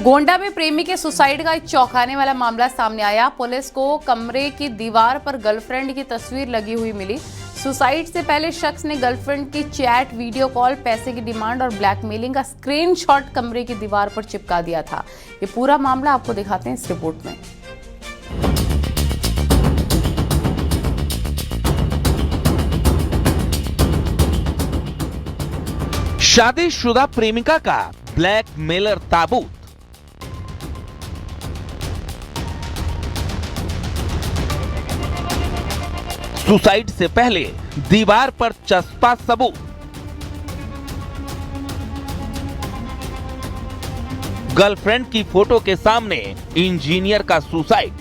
गोंडा में प्रेमी के सुसाइड का एक चौंकाने वाला मामला सामने आया। पुलिस को कमरे की दीवार पर गर्लफ्रेंड की तस्वीर लगी हुई मिली। सुसाइड से पहले शख्स ने गर्लफ्रेंड की चैट, वीडियो कॉल, पैसे की डिमांड और ब्लैकमेलिंग का स्क्रीनशॉट कमरे की दीवार पर चिपका दिया था। ये पूरा मामला आपको दिखाते हैं इस रिपोर्ट में। शादीशुदा प्रेमिका का ब्लैकमेलर ताबूत। सुसाइड से पहले दीवार पर चस्पा सबूत। गर्लफ्रेंड की फोटो के सामने इंजीनियर का सुसाइड।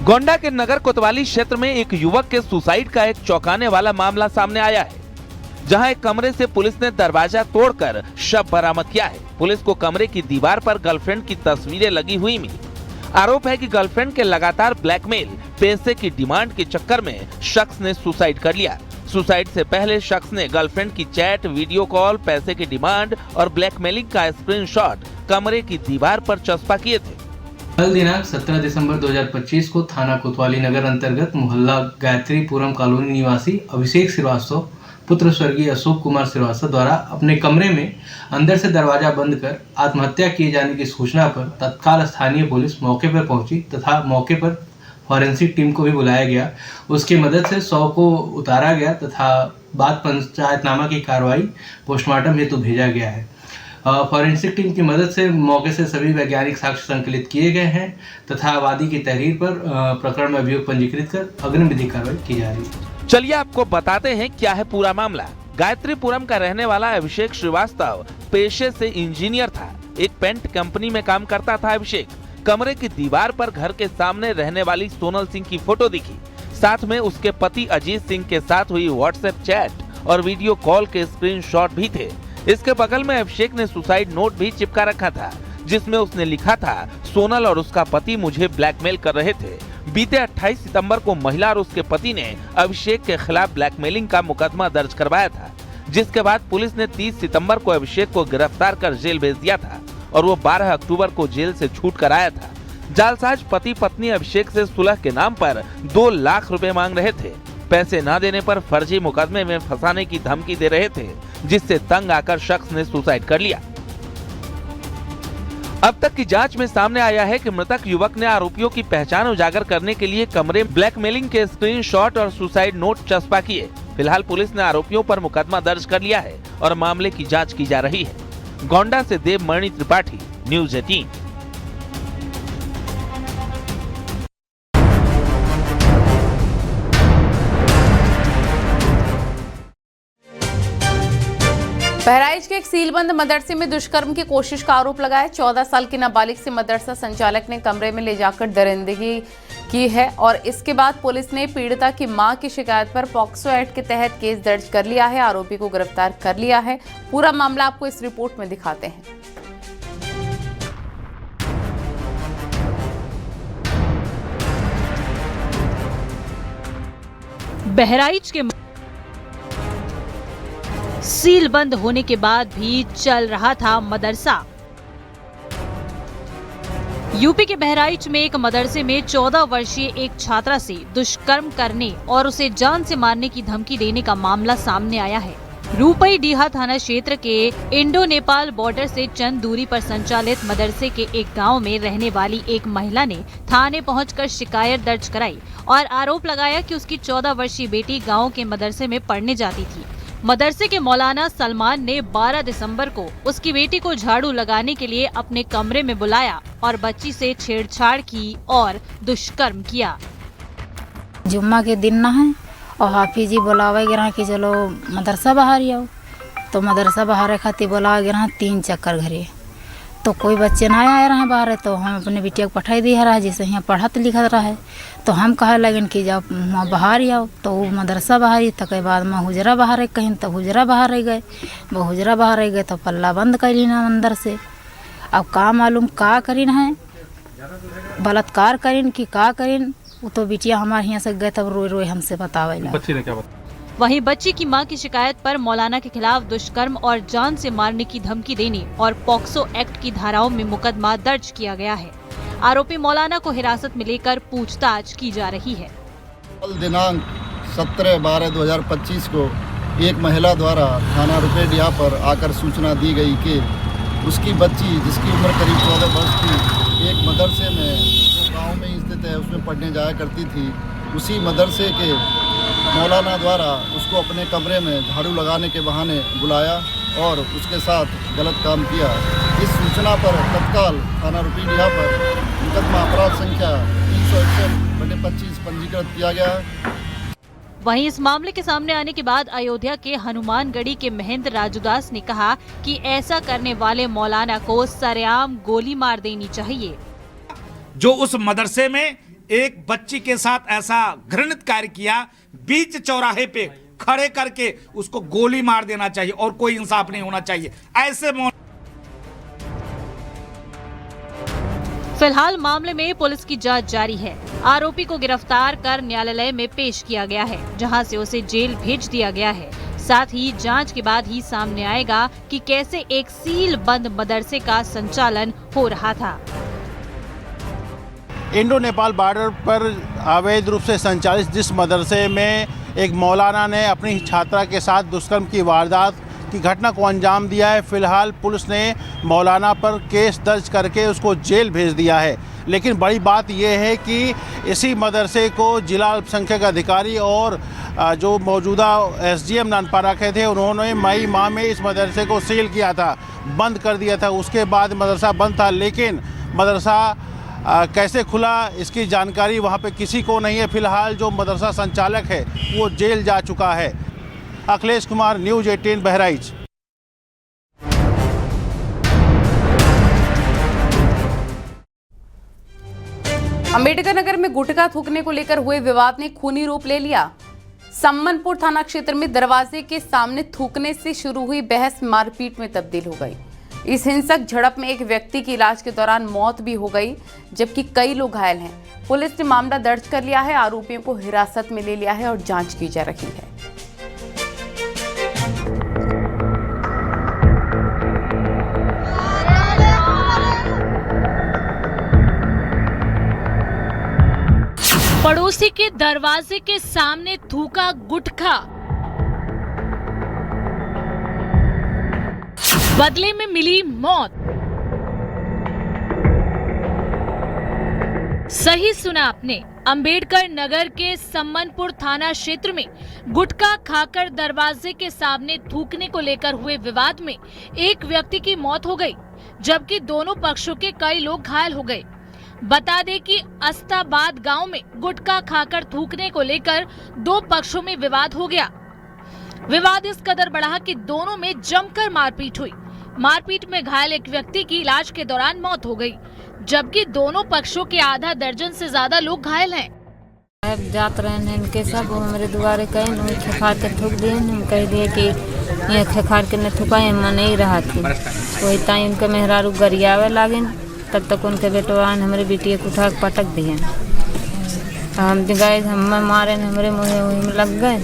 गोंडा के नगर कोतवाली क्षेत्र में एक युवक के सुसाइड का एक चौंकाने वाला मामला सामने आया है, जहां एक कमरे से पुलिस ने दरवाजा तोड़कर शव बरामद किया है। पुलिस को कमरे की दीवार पर गर्लफ्रेंड की तस्वीरें लगी हुई मिली। आरोप है कि गर्लफ्रेंड के लगातार ब्लैकमेल, पैसे की डिमांड के चक्कर में शख्स ने सुसाइड कर लिया। सुसाइड से पहले शख्स ने गर्लफ्रेंड की चैट, वीडियो कॉल, पैसे की डिमांड और ब्लैकमेलिंग का स्क्रीनशॉट कमरे की दीवार पर चस्पा किए थे। कल दिनांक 17 दिसंबर 2025 को थाना कोतवाली नगर अंतर्गत मोहल्ला गायत्रीपुरम कॉलोनी निवासी अभिषेक श्रीवास्तव पुत्र स्वर्गीय अशोक कुमार श्रीवास्तव द्वारा अपने कमरे में अंदर से दरवाजा बंद कर आत्महत्या किए जाने की सूचना पर तत्काल स्थानीय पुलिस मौके पर पहुंची तथा मौके पर फॉरेंसिक टीम को भी बुलाया गया। उसकी मदद से शव को उतारा गया तथा बाद पंचायतनामा की कार्रवाई पोस्टमार्टम हेतु भेजा गया है। फॉरेंसिक टीम की मदद से मौके से सभी वैज्ञानिक साक्ष्य संकलित किए गए हैं तथा वादी की तहरीर पर प्रकरण में अभियोग पंजीकृत कर अग्रिम विधिक कार्रवाई की जा रही है। चलिए आपको बताते हैं क्या है पूरा मामला। गायत्रीपुरम का रहने वाला अभिषेक श्रीवास्तव पेशे से इंजीनियर था। एक पेंट कंपनी में काम करता था अभिषेक। कमरे की दीवार पर घर के सामने रहने वाली सोनल सिंह की फोटो दिखी। साथ में उसके पति अजीत सिंह के साथ हुई व्हाट्सएप चैट और वीडियो कॉल के स्क्रीनशॉट भी थे। इसके बगल में अभिषेक ने सुसाइड नोट भी चिपका रखा था, जिसमें उसने लिखा था, सोनल और उसका पति मुझे ब्लैकमेल कर रहे थे। बीते 28 सितंबर को महिला और उसके पति ने अभिषेक के खिलाफ ब्लैकमेलिंग का मुकदमा दर्ज करवाया था, जिसके बाद पुलिस ने 30 सितंबर को अभिषेक को गिरफ्तार कर जेल भेज दिया था और वो 12 अक्टूबर को जेल से छूट कर आया था। जालसाज पति पत्नी अभिषेक से सुलह के नाम पर 2 लाख रुपए मांग रहे थे। पैसे न देने पर फर्जी मुकदमे में फंसाने की धमकी दे रहे थे, जिससे तंग आकर शख्स ने सुसाइड कर लिया। अब तक की जांच में सामने आया है कि मृतक युवक ने आरोपियों की पहचान उजागर करने के लिए कमरे ब्लैकमेलिंग के स्क्रीनशॉट और सुसाइड नोट चस्पा किए। फिलहाल पुलिस ने आरोपियों पर मुकदमा दर्ज कर लिया है और मामले की जांच की जा रही है। गोंडा से देवमणि त्रिपाठी, न्यूज़ 18। बहराइच के एक सीलबंद मदरसे में दुष्कर्म की कोशिश का आरोप लगाया। 14 साल की नाबालिग से मदरसा संचालक ने कमरे में ले जाकर दरिंदगी की है और इसके बाद पुलिस ने पीड़िता की मां की शिकायत पर पॉक्सो एक्ट के तहत केस दर्ज कर लिया है। आरोपी को गिरफ्तार कर लिया है। पूरा मामला आपको इस रिपोर्ट में दिखाते हैं। बहराइच के सील बंद होने के बाद भी चल रहा था मदरसा। यूपी के बहराइच में एक मदरसे में 14 वर्षीय एक छात्रा से दुष्कर्म करने और उसे जान से मारने की धमकी देने का मामला सामने आया है। रूपई डीहा थाना क्षेत्र के इंडो नेपाल बॉर्डर से चंद दूरी पर संचालित मदरसे के एक गांव में रहने वाली एक महिला ने थाने पहुंचकर शिकायत दर्ज कराई और आरोप लगाया कि उसकी 14 वर्षीय बेटी गांव के मदरसे में पढ़ने जाती थी। मदरसे के मौलाना सलमान ने 12 दिसंबर को उसकी बेटी को झाड़ू लगाने के लिए अपने कमरे में बुलाया और बच्ची से छेड़छाड़ की और दुष्कर्म किया। जुम्मा के दिन ना है और हाफिज जी बुलावे गिरा कि चलो मदरसा बाहर आओ, तो मदरसा बाहर खातिर बुलावे गिरा 3 चक्कर घरे, तो कोई बच्चे ना आए रहे बाहर, तो हम अपने बिटिया को पठाई दिया रहा जैसे यहाँ पढ़त लिखत रहा है। तो हम कहे लगन कि जाओ वहाँ बाहर आओ, तो वो मदरसा बाहर तक के बाद में हुजरा बाहर कहीं, तो हुजरा बाहर गए। वो हुजरा बाहर गए तो पल्ला बंद कर ली ना अंदर से। अब का मालूम का करीन है, बलात्कार करीन कि का करीन, वो तो बिटिया हमारे यहाँ से गए तब रोए रोए हमसे बतावे। बच्ची ने क्या बताया? वहीं बच्ची की मां की शिकायत पर मौलाना के खिलाफ दुष्कर्म और जान से मारने की धमकी देने और पॉक्सो एक्ट की धाराओं में मुकदमा दर्ज किया गया है। आरोपी मौलाना को हिरासत में लेकर पूछताछ की जा रही है। कल दिनांक 17/12/2025 को एक महिला द्वारा थाना रुपेडिया पर आकर सूचना दी गई कि उसकी बच्ची, जिसकी उम्र करीब 14 वर्ष की, एक मदरसे में जो गांव में स्थित है उसमें पढ़ने जाया करती थी। उसी मदरसे के मौलाना द्वारा उसको अपने कमरे में झाड़ू लगाने के बहाने बुलाया और उसके साथ गलत काम किया। इस सूचना पर तत्काल थाना रुपेडिया पर मुकदमा अपराध संख्या 361/25 पंजीकृत किया गया है। वहीं इस मामले के सामने आने के बाद अयोध्या के हनुमानगढ़ी के महेंद्र राजूदास ने कहा कि ऐसा करने वाले मौलाना को सरेआम गोली मार देनी चाहिए। जो उस मदरसे में एक बच्ची के साथ ऐसा घृणित कार्य किया, बीच चौराहे पे खड़े करके उसको गोली मार देना चाहिए और कोई इंसाफ नहीं होना चाहिए। ऐसे फिलहाल मामले में पुलिस की जांच जारी है। आरोपी को गिरफ्तार कर न्यायालय में पेश किया गया है, जहां से उसे जेल भेज दिया गया है। साथ ही जांच के बाद ही सामने आएगा कि कैसे एक सील बंद मदरसे का संचालन हो रहा था। इंडो नेपाल बॉर्डर पर अवैध रूप से संचालित जिस मदरसे में एक मौलाना ने अपनी छात्रा के साथ दुष्कर्म की वारदात की घटना को अंजाम दिया है, फिलहाल पुलिस ने मौलाना पर केस दर्ज करके उसको जेल भेज दिया है। लेकिन बड़ी बात यह है कि इसी मदरसे को जिला अल्पसंख्यक अधिकारी और जो मौजूदा एसडीएम नानपारा के थे, उन्होंने मई माह में इस मदरसे को सील किया था, बंद कर दिया था। उसके बाद मदरसा बंद था, लेकिन मदरसा कैसे खुला इसकी जानकारी वहाँ पे किसी को नहीं है। फिलहाल जो मदरसा संचालक है वो जेल जा चुका है। अखिलेश कुमार, न्यूज़ 18 बहराइच। अंबेडकर नगर में गुटखा थूकने को लेकर हुए विवाद ने खूनी रूप ले लिया। सम्मनपुर थाना क्षेत्र में दरवाजे के सामने थूकने से शुरू हुई बहस मारपीट में तब्दील हो गई। इस हिंसक झड़प में एक व्यक्ति की इलाज के दौरान मौत भी हो गई, जबकि कई लोग घायल हैं। पुलिस ने मामला दर्ज कर लिया है, आरोपियों को हिरासत में ले लिया है और जांच की जा रही है। पड़ोसी के दरवाजे के सामने थूका गुटखा, बदले में मिली मौत। सही सुना आपने, अंबेडकर नगर के सम्मनपुर थाना क्षेत्र में गुटखा खाकर दरवाजे के सामने थूकने को लेकर हुए विवाद में एक व्यक्ति की मौत हो गई, जबकि दोनों पक्षों के कई लोग घायल हो गए। बता दें कि अस्ताबाद गांव में गुटखा खाकर थूकने को लेकर दो पक्षों में विवाद हो गया। विवाद इस कदर बढ़ा कि दोनों में जमकर मारपीट हुई। मारपीट में घायल एक व्यक्ति की इलाज के दौरान मौत हो गई, जबकि दोनों पक्षों के आधा दर्जन से ज्यादा लोग घायल हैं। जात रहे इनके सब हमारे दुआरे कहे खेखार के थूक दिए, हम कह दिए कि ये खेखार के न थुकाए, मन नहीं रहा थी। वही ताई उनके मेहरारू गरियावे लागे, तब तक उनके बेटवान हमारे बेटिया को उठा पटक दिए। हम गए, हम मारे, हमारे मुँह में लग गए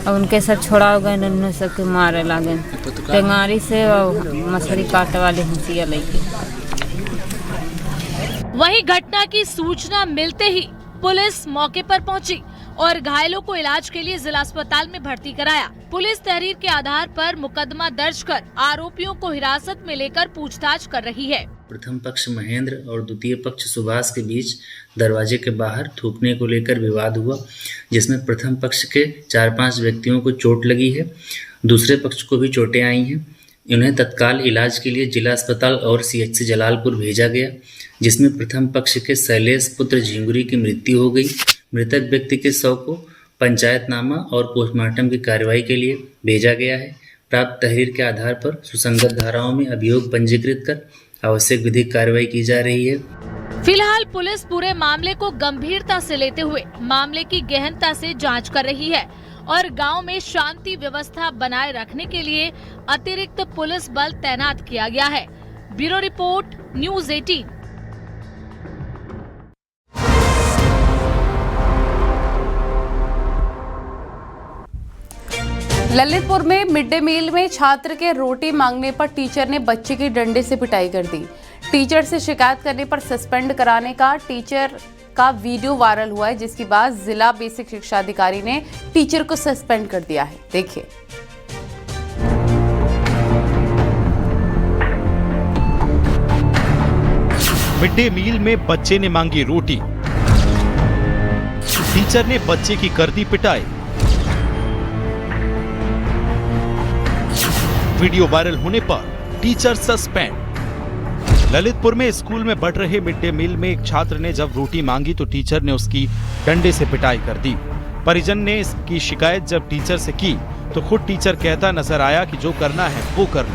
और उनके सब छोड़ा गए, उन्होंने सबके मारे लागे टेंगारी से और मछली काटे वाली हंसिया लेके। वहीं घटना की सूचना मिलते ही पुलिस मौके पर पहुंची और घायलों को इलाज के लिए जिला अस्पताल में भर्ती कराया। पुलिस तहरीर के आधार पर मुकदमा दर्ज कर आरोपियों को हिरासत में लेकर पूछताछ कर रही है। प्रथम पक्ष महेंद्र और द्वितीय पक्ष सुभाष के बीच दरवाजे के बाहर थूकने को लेकर विवाद हुआ, जिसमें प्रथम पक्ष के 4-5 व्यक्तियों को चोट लगी है, दूसरे पक्ष को भी चोटें आई हैं। इन्हें तत्काल इलाज के लिए जिला अस्पताल और सीएचसी जलालपुर भेजा गया, जिसमें प्रथम पक्ष के शैलेश पुत्र झिंगुरी की मृत्यु हो गई। मृतक व्यक्ति के शव को पंचायतनामा और पोस्टमार्टम की कार्रवाई के लिए भेजा गया है। प्राप्त तहरीर के आधार पर सुसंगत धाराओं में अभियोग पंजीकृत कर आवश्यक विधिक कार्रवाई की जा रही है। फिलहाल पुलिस पूरे मामले को गंभीरता से लेते हुए मामले की गहनता से जांच कर रही है और गांव में शांति व्यवस्था बनाए रखने के लिए अतिरिक्त पुलिस बल तैनात किया गया है। Bureau report, news 18। ललितपुर में मिड डे मील में छात्र के रोटी मांगने पर टीचर ने बच्चे की डंडे से पिटाई कर दी। टीचर से शिकायत करने पर सस्पेंड कराने का टीचर का वीडियो वायरल हुआ है, जिसके बाद जिला बेसिक शिक्षा अधिकारी ने टीचर को सस्पेंड कर दिया है। देखिए। मिड डे मील में बच्चे ने मांगी रोटी, टीचर ने बच्चे की कर दी पिटाई। वीडियो वायरल होने पर टीचर सस्पेंड। ललितपुर में स्कूल में बढ़ रहे मिड डे मील में एक छात्र ने जब रोटी मांगी तो टीचर ने उसकी डंडे से पिटाई कर दी। परिजन ने इसकी शिकायत जब टीचर से की तो खुद टीचर कहता नजर आया कि जो करना है वो कर लो।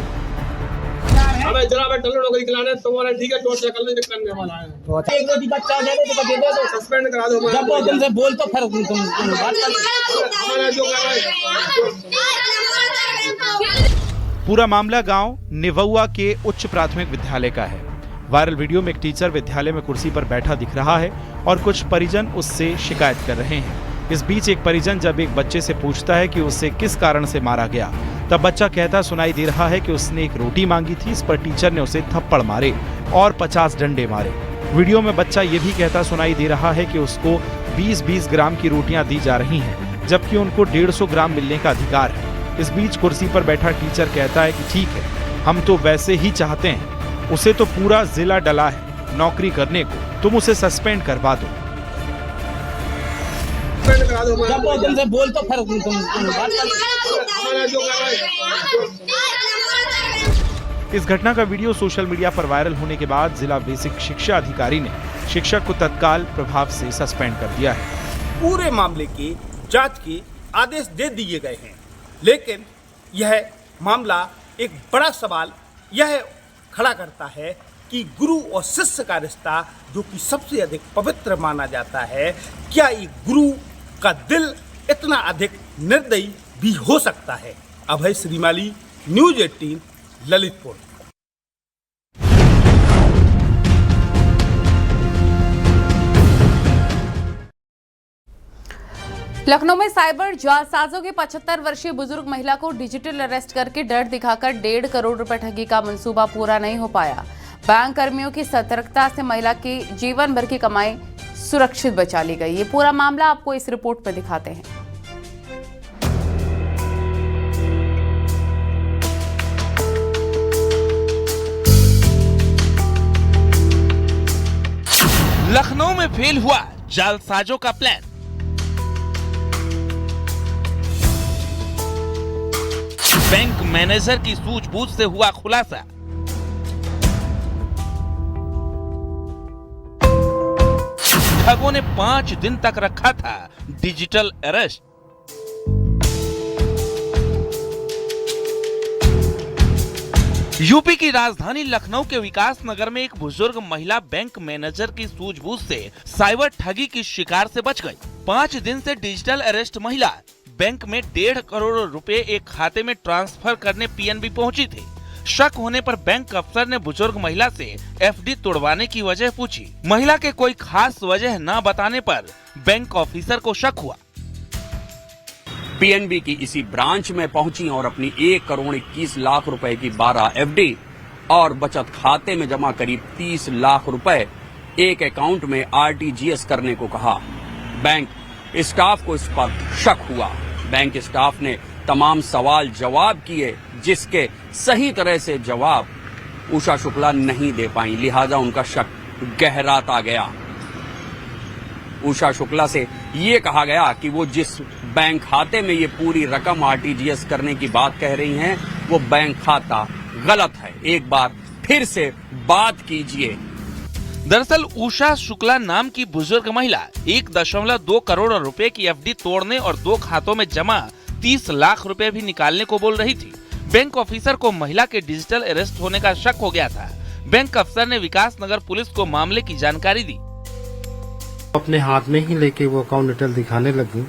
ठीक है, टोस्ट करने वाला है। एक रोटी बच्चा दे दो तो दे दो, सस्पेंड करा दो। जब वो तुमसे बोल तो फिर तुम बात कर। पूरा मामला गांव निवुआ के उच्च प्राथमिक विद्यालय का है। वायरल वीडियो में एक टीचर विद्यालय में कुर्सी पर बैठा दिख रहा है और कुछ परिजन उससे शिकायत कर रहे हैं। इस बीच एक परिजन जब एक बच्चे से पूछता है कि उसे किस कारण से मारा गया, तब बच्चा कहता सुनाई दे रहा है कि उसने एक रोटी मांगी थी। इस पर टीचर ने उसे थप्पड़ मारे और 50 डंडे मारे। वीडियो में बच्चा ये भी कहता सुनाई दे रहा है कि उसको 20-20 ग्राम की रोटियां दी जा रही हैं, जबकि उनको 150 ग्राम मिलने का अधिकार है। इस बीच कुर्सी पर बैठा टीचर कहता है कि ठीक है, हम तो वैसे ही चाहते हैं, उसे तो पूरा जिला डला है नौकरी करने को, तुम उसे सस्पेंड करवा दो। जब वो तुमसे बोल तो फिर तुम बात कर। इस घटना का वीडियो सोशल मीडिया पर वायरल होने के बाद जिला बेसिक शिक्षा अधिकारी ने शिक्षक को तत्काल प्रभाव से सस्पेंड कर दिया है। पूरे मामले की जांच के आदेश दे दिए गए हैं, लेकिन यह मामला एक बड़ा सवाल यह खड़ा करता है कि गुरु और शिष्य का रिश्ता जो कि सबसे अधिक पवित्र माना जाता है, क्या एक गुरु का दिल इतना अधिक निर्दयी भी हो सकता है? अभय श्रीमाली, न्यूज़ 18, ललितपुर। लखनऊ में साइबर जालसाजों के 75 वर्षीय बुजुर्ग महिला को डिजिटल अरेस्ट करके डर दिखाकर 1.5 करोड़ रुपए ठगी का मंसूबा पूरा नहीं हो पाया। बैंक कर्मियों की सतर्कता से महिला की जीवन भर की कमाई सुरक्षित बचा ली गई। ये पूरा मामला आपको इस रिपोर्ट में दिखाते हैं। लखनऊ में फेल हुआ जालसाजों का प्लान। बैंक मैनेजर की सूझबूझ से हुआ खुलासा। ठगों ने 5 दिन तक रखा था डिजिटल अरेस्ट। यूपी की राजधानी लखनऊ के विकास नगर में एक बुजुर्ग महिला बैंक मैनेजर की सूझबूझ से साइबर ठगी की शिकार से बच गई। 5 दिन से डिजिटल अरेस्ट महिला बैंक में 1.5 करोड़ रुपए एक खाते में ट्रांसफर करने पीएनबी पहुंची थी। शक होने पर बैंक अफसर ने बुजुर्ग महिला से एफडी तोड़वाने की वजह पूछी। महिला के कोई खास वजह न बताने पर बैंक ऑफिसर को शक हुआ। पीएनबी की इसी ब्रांच में पहुंची और अपनी 1 करोड़ 21 लाख रुपए की 12 एफडी और बचत खाते में जमा करीब 30 लाख रुपए एक अकाउंट में आरटीजीएस करने को कहा। बैंक स्टाफ को इस पर शक हुआ। बैंक स्टाफ ने तमाम सवाल जवाब किए, जिसके सही तरह से जवाब उषा शुक्ला नहीं दे पाई, लिहाजा उनका शक गहराता गया। उषा शुक्ला से ये कहा गया कि वो जिस बैंक खाते में ये पूरी रकम आरटीजीएस करने की बात कह रही हैं, वो बैंक खाता गलत है। एक बार फिर से बात कीजिए। दरअसल उषा शुक्ला नाम की बुजुर्ग महिला 1.2 करोड़ रुपए की एफडी तोड़ने और 2 खातों में जमा 30 लाख रुपए भी निकालने को बोल रही थी। बैंक ऑफिसर को महिला के डिजिटल अरेस्ट होने का शक हो गया था। बैंक अफसर ने विकास नगर पुलिस को मामले की जानकारी दी। अपने हाथ में ही लेके वो अकाउंट डिटेल दिखाने लगी,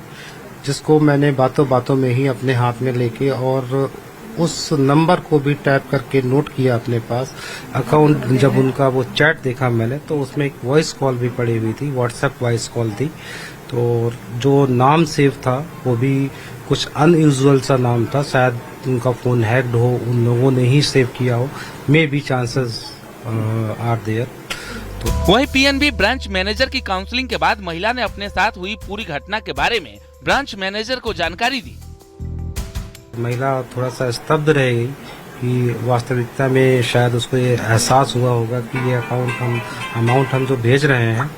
जिसको मैंने बातों बातों में ही अपने हाथ में लेके और उस नंबर को भी टाइप करके नोट किया अपने पास। अकाउंट जब उनका वो चैट देखा मैंने तो उसमें एक वॉइस कॉल भी पड़ी हुई थी, व्हाट्सएप वॉइस कॉल थी। तो जो नाम सेव था वो भी कुछ अनयूजुअल सा नाम था, शायद उनका फ़ोन हैक्ड हो, उन लोगों ने ही सेव किया हो, maybe chances are there. वहीं पीएनबी ब्रांच मैनेजर की काउंसलिंग के बाद महिला ने अपने साथ हुई पूरी घटना के बारे में ब्रांच मैनेजर को जानकारी दी। महिला थोड़ा सा स्तब्ध रह गई कि वास्तविकता में शायद उसको ये एहसास हुआ होगा कि ये अमाउंट हम जो भेज रहे हैं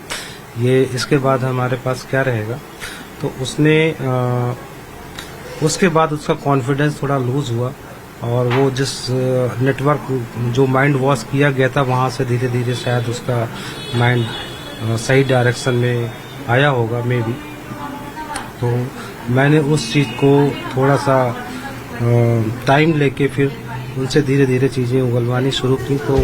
ये इसके बाद हमारे पास क्या रहेगा। तो उसने उसके बाद उसका कॉन्फिडेंस थोड़ा लूज हुआ और वो जिस नेटवर्क जो माइंड वॉश किया गया था वहाँ से धीरे धीरे शायद उसका माइंड सही डायरेक्शन में आया होगा मे बी। तो मैंने उस चीज़ को थोड़ा सा टाइम लेके फिर उनसे धीरे धीरे चीजें उगलवानी शुरू की। तो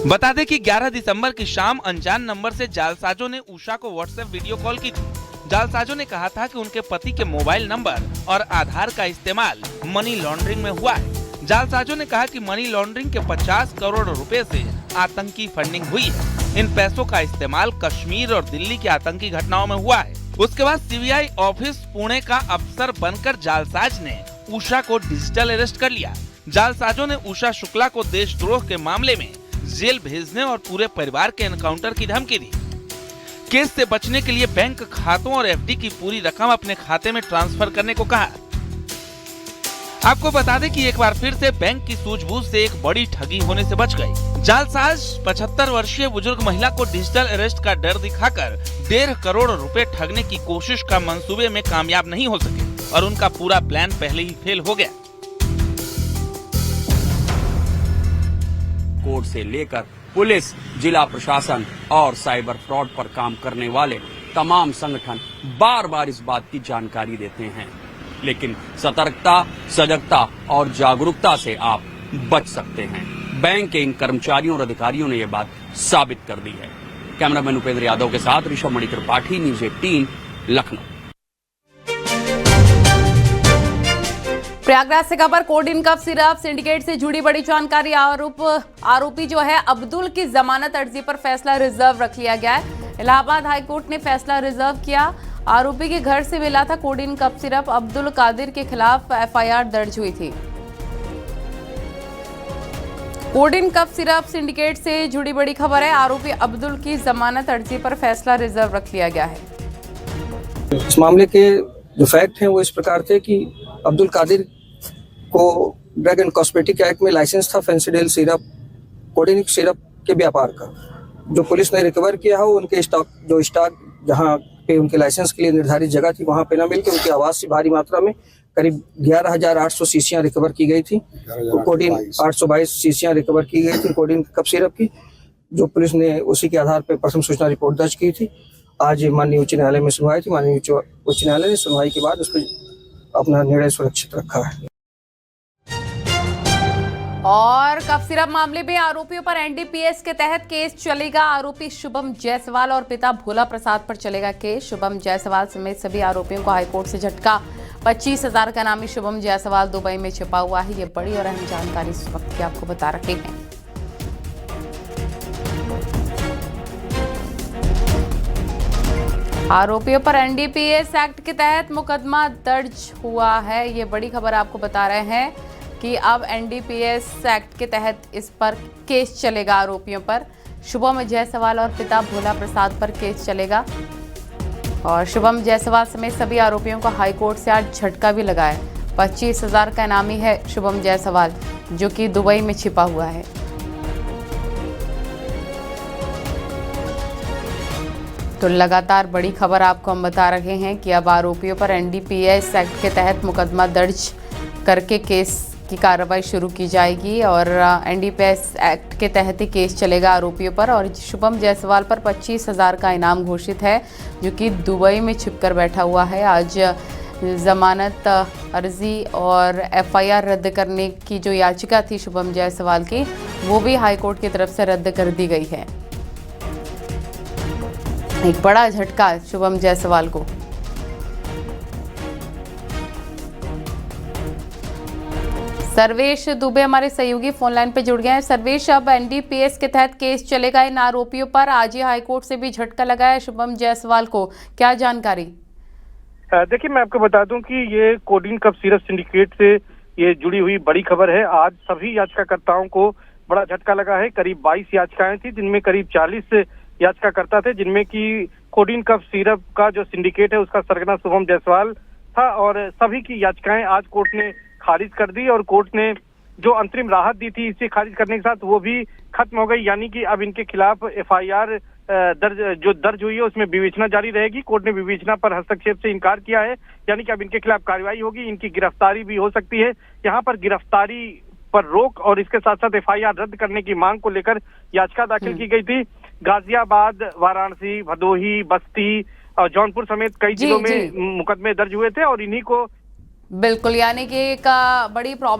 बता दें कि 11 दिसंबर की शाम अनजान नंबर से जालसाजों ने उषा को व्हाट्सएप वीडियो कॉल की थी। जालसाजों ने कहा था कि उनके पति के मोबाइल नंबर और आधार का इस्तेमाल मनी लॉन्ड्रिंग में हुआ है। जालसाजों ने कहा कि मनी लॉन्ड्रिंग के 50 करोड़ रुपए से आतंकी फंडिंग हुई है। इन पैसों का इस्तेमाल कश्मीर और दिल्ली की आतंकी घटनाओं में हुआ है। उसके बाद सीबीआई ऑफिस पुणे का अफसर बनकर जालसाज ने उषा को डिजिटल अरेस्ट कर लिया। जालसाजों ने उषा शुक्ला को देशद्रोह के मामले में जेल भेजने और पूरे परिवार के एनकाउंटर की धमकी दी। केस से बचने के लिए बैंक खातों और एफडी की पूरी रकम अपने खाते में ट्रांसफर करने को कहा। आपको बता दें कि एक बार फिर से बैंक की सूझबूझ से एक बड़ी ठगी होने से बच गई। जालसाज 75 वर्षीय बुजुर्ग महिला को डिजिटल अरेस्ट का डर दिखाकर 1.5 करोड़ रुपए ठगने की कोशिश का मंसूबे में कामयाब नहीं हो सके और उनका पूरा प्लान पहले ही फेल हो गया। कोर्ट से लेकर पुलिस, जिला प्रशासन और साइबर फ्रॉड पर काम करने वाले तमाम संगठन बार बार इस बात की जानकारी देते हैं, लेकिन सतर्कता, सजगता और जागरूकता से आप बच सकते हैं। बैंक के इन कर्मचारियों और अधिकारियों ने यह बात साबित कर दी है। कैमरामैन उपेंद्र यादव के साथ ऋषभ मणि त्रिपाठी, न्यूज़ 18, लखनऊ। प्रयागराज से खबर, कोडिन कफ सिरप सिंडिकेट से जुड़ी बड़ी जानकारी। आरोपी जो है अब्दुल की जमानत अर्जी पर फैसला रिजर्व रख लिया गया है। इलाहाबाद हाईकोर्ट ने फैसला रिजर्व किया। आरोपी के घर से मिला था codeine cough syrup. Abdul Qadir के खिलाफ एफआईआर दर्ज हुई थी। कोडिन कफ सिरप सिंडिकेट से जुड़ी बड़ी खबर है। आरोपी अब्दुल की जमानत अर्जी पर फैसला रिजर्व रख लिया गया है। इस मामले के जो फैक्ट हैं वो इस प्रकार थे कि अब्दुल कादिर को ड्रग एंड कॉस्मेटिक एक्ट में लाइसेंस था फेंसिडिल सिरप, कोडिन सिरप के व्यापार का। जो पुलिस ने रिकवर किया हो उनके स्टॉक जहां पे उनके लाइसेंस के लिए निर्धारित जगह थी वहां पे न मिलकर उनके आवास से भारी मात्रा में करीब 11,800 शीशियां रिकवर की गई थी। तो कोडिन 822 शीशियां रिकवर की गई थी कोडिन कफ सिरप की, जो पुलिस ने उसी के आधार पर प्रथम सूचना रिपोर्ट दर्ज की थी। आज माननीय उच्च न्यायालय में सुनवाई थी। माननीय उच्च न्यायालय ने सुनवाई के बाद उस पर अपना निर्णय सुरक्षित रखा है। और कफ सिरप मामले में आरोपियों पर एनडीपीएस के तहत केस चलेगा। आरोपी शुभम जायसवाल और पिता भोला प्रसाद पर चलेगा केस। शुभम जायसवाल समेत सभी आरोपियों को हाईकोर्ट से झटका। 25,000 का नामी शुभम जायसवाल दुबई में छिपा हुआ है। ये बड़ी और अहम जानकारी इस वक्त की आपको बता रहे हैं। आरोपियों पर एनडीपीएस एक्ट के तहत मुकदमा दर्ज हुआ है। ये बड़ी खबर आपको बता रहे हैं कि अब एनडीपीएस एक्ट के तहत इस पर केस चलेगा। आरोपियों पर शुभम जायसवाल और पिता भोला प्रसाद पर केस चलेगा। और शुभम जायसवाल समेत सभी आरोपियों को हाईकोर्ट से आज झटका भी लगा है। 25,000 का इनामी है शुभम जायसवाल, जो कि दुबई में छिपा हुआ है। तो लगातार बड़ी खबर आपको हम बता रहे हैं कि अब आरोपियों पर एनडीपीएस एक्ट के तहत मुकदमा दर्ज करके केस की कार्रवाई शुरू की जाएगी और एनडीपीएस एक्ट के तहत ही केस चलेगा आरोपियों पर। और शुभम जायसवाल पर 25,000 का इनाम घोषित है, जो कि दुबई में छिपकर बैठा हुआ है। आज जमानत अर्जी और एफआईआर रद्द करने की जो याचिका थी शुभम जायसवाल की, वो भी हाईकोर्ट की तरफ से रद्द कर दी गई है। एक बड़ा झटका शुभम जायसवाल को। सर्वेश दुबे हमारे सहयोगी फोन लाइन पे जुड़ गए हैं। सर्वेश, अब एनडीपीएस के तहत केस चलेगा इन आरोपियों पर। आज ही हाईकोर्ट से भी झटका लगा है शुभम जायसवाल को, क्या जानकारी? देखिए, मैं आपको बता दूं कि ये कोडीन कफ सिरप सिंडिकेट से ये जुड़ी हुई बड़ी खबर है। आज सभी याचिकाकर्ताओं को बड़ा झटका लगा है। करीब 22 याचिकाएं थी, जिनमें करीब 40 याचिकाकर्ता थे, जिनमें कि कोडीन कफ सिरप का जो सिंडिकेट है उसका सरगना शुभम जायसवाल था, और सभी की याचिकाएं आज कोर्ट ने खारिज कर दी। और कोर्ट ने जो अंतरिम राहत दी थी इसे खारिज करने के साथ वो भी खत्म हो गई, यानी कि अब इनके खिलाफ FIR दर्ज हुई है उसमें विवेचना जारी रहेगी। कोर्ट ने विवेचना पर हस्तक्षेप से इनकार किया है, यानी कि अब इनके खिलाफ कार्रवाई होगी, इनकी गिरफ्तारी भी हो सकती है। यहाँ पर गिरफ्तारी पर रोक और इसके साथ साथ FIR रद्द करने की मांग को लेकर याचिका दाखिल की गई थी। गाजियाबाद, वाराणसी, भदोही, बस्ती और जौनपुर समेत कई जिलों में मुकदमे दर्ज हुए थे और इन्हीं को बिल्कुल, यानी कि एक बड़ी प्रॉब्लम